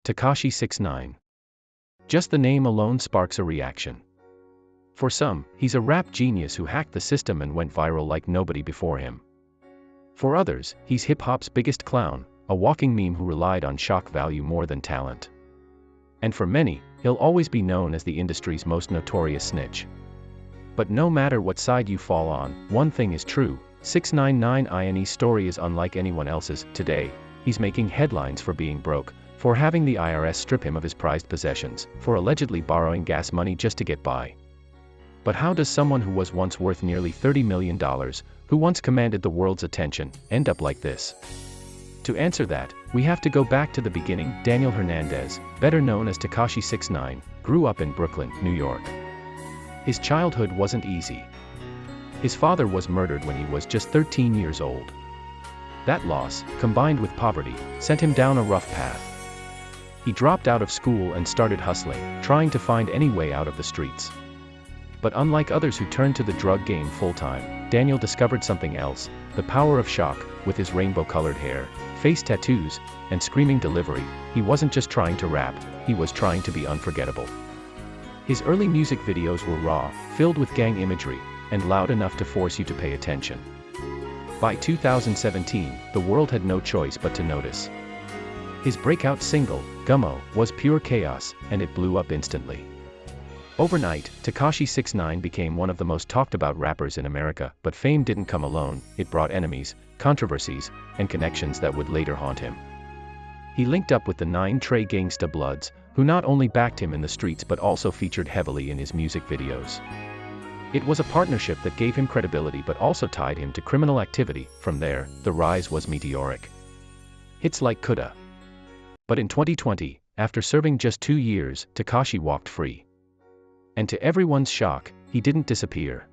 Tekashi 6IX9INE. Just the name alone sparks a reaction. For some, he's a rap genius who hacked the system and went viral like nobody before him. For others, he's hip-hop's biggest clown, a walking meme who relied on shock value more than talent. And for many, he'll always be known as the industry's most notorious snitch. But no matter what side you fall on, one thing is true: 6IX9INE's story is unlike anyone else's. Today, he's making headlines for being broke, for having the IRS strip him of his prized possessions, for allegedly borrowing gas money just to get by. But how does someone who was once worth nearly $30 million, who once commanded the world's attention, end up like this? To answer that, we have to go back to the beginning. Daniel Hernandez, better known as Tekashi 6IX9INE, grew up in Brooklyn, New York. His childhood wasn't easy. His father was murdered when he was just 13 years old. That loss, combined with poverty, sent him down a rough path. He dropped out of school and started hustling, trying to find any way out of the streets. But unlike others who turned to the drug game full-time, Daniel discovered something else: the power of shock. With his rainbow-colored hair, face tattoos, and screaming delivery, he wasn't just trying to rap, he was trying to be unforgettable. His early music videos were raw, filled with gang imagery, and loud enough to force you to pay attention. By 2017, the world had no choice but to notice. His breakout single, Gummo, was pure chaos, and it blew up instantly. Overnight, Tekashi 6IX9INE became one of the most talked about rappers in America, but fame didn't come alone. It brought enemies, controversies, and connections that would later haunt him. He linked up with the 9 Trey Gangsta Bloods, who not only backed him in the streets but also featured heavily in his music videos. It was a partnership that gave him credibility but also tied him to criminal activity. From there, the rise was meteoric. Hits like Coulda. But in 2020, after serving just 2 years, Tekashi walked free. And to everyone's shock, he didn't disappear.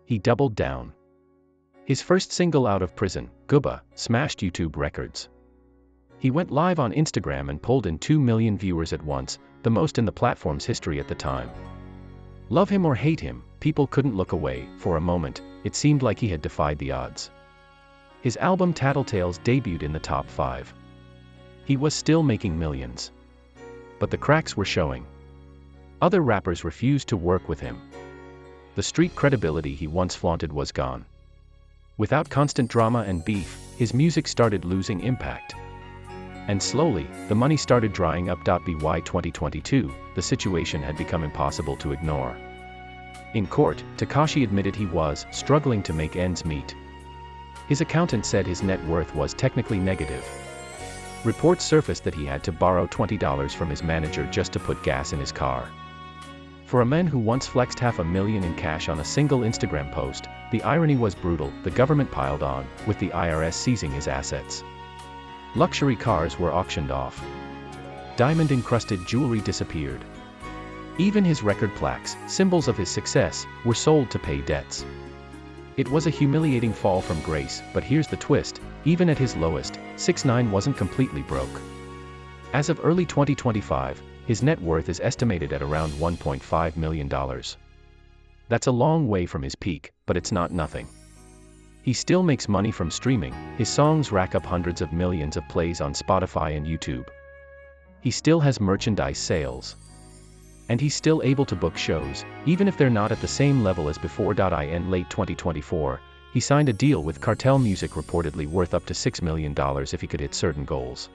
He doubled down. His first single out of prison, Gummo, smashed YouTube records. He went live on Instagram and pulled in 2 million viewers at once, the most in the platform's history at the time. Love him or hate him, people couldn't look away. For a moment, it seemed like he had defied the odds. His album Tattletales debuted in the top 5. He was still making millions. But the cracks were showing. Other rappers refused to work with him. The street credibility he once flaunted was gone. Without constant drama and beef, his music started losing impact. And slowly, the money started drying up. By 2022, the situation had become impossible to ignore. In court, Tekashi admitted he was struggling to make ends meet. His accountant said his net worth was technically negative. Reports surfaced that he had to borrow $20 from his manager just to put gas in his car. For a man who once flexed $500,000 in cash on a single Instagram post, the irony was brutal. The government piled on, with the IRS seizing his assets. Luxury cars were auctioned off. Diamond-encrusted jewelry disappeared. Even his record plaques, symbols of his success, were sold to pay debts. It was a humiliating fall from grace, but here's the twist: even at his lowest, 6IX9INE wasn't completely broke. As of early 2025, his net worth is estimated at around $1.5 million. That's a long way from his peak, but it's not nothing. He still makes money from streaming. His songs rack up hundreds of millions of plays on Spotify and YouTube. He still has merchandise sales. And he's still able to book shows, even if they're not at the same level as before. In late 2024, he signed a deal with Cartel Music reportedly worth up to $6 million if he could hit certain goals.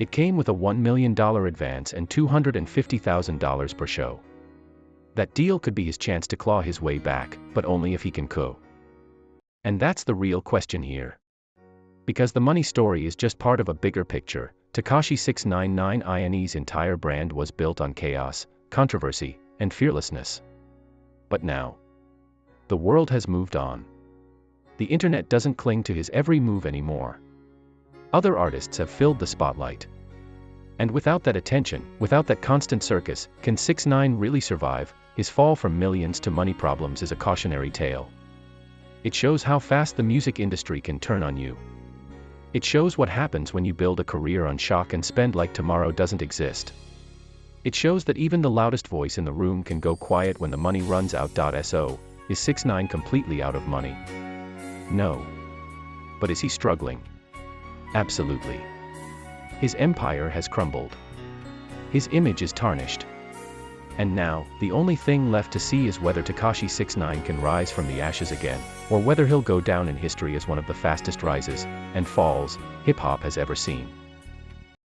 It came with a $1 million advance and $250,000 per show. That deal could be his chance to claw his way back, but only if he can co. And that's the real question here. Because the money story is just part of a bigger picture. Tekashi 6IX9INE's entire brand was built on chaos, controversy, and fearlessness. But now, the world has moved on. The internet doesn't cling to his every move anymore. Other artists have filled the spotlight. And without that attention, without that constant circus, can 6IX9INE really survive? His fall from millions to money problems is a cautionary tale. It shows how fast the music industry can turn on you. It shows what happens when you build a career on shock and spend like tomorrow doesn't exist. It shows that even the loudest voice in the room can go quiet when the money runs out. So, is 6IX9INE completely out of money? No. But is he struggling? Absolutely. His empire has crumbled. His image is tarnished. And now, the only thing left to see is whether Tekashi 6ix9ine can rise from the ashes again, or whether he'll go down in history as one of the fastest rises and falls hip-hop has ever seen.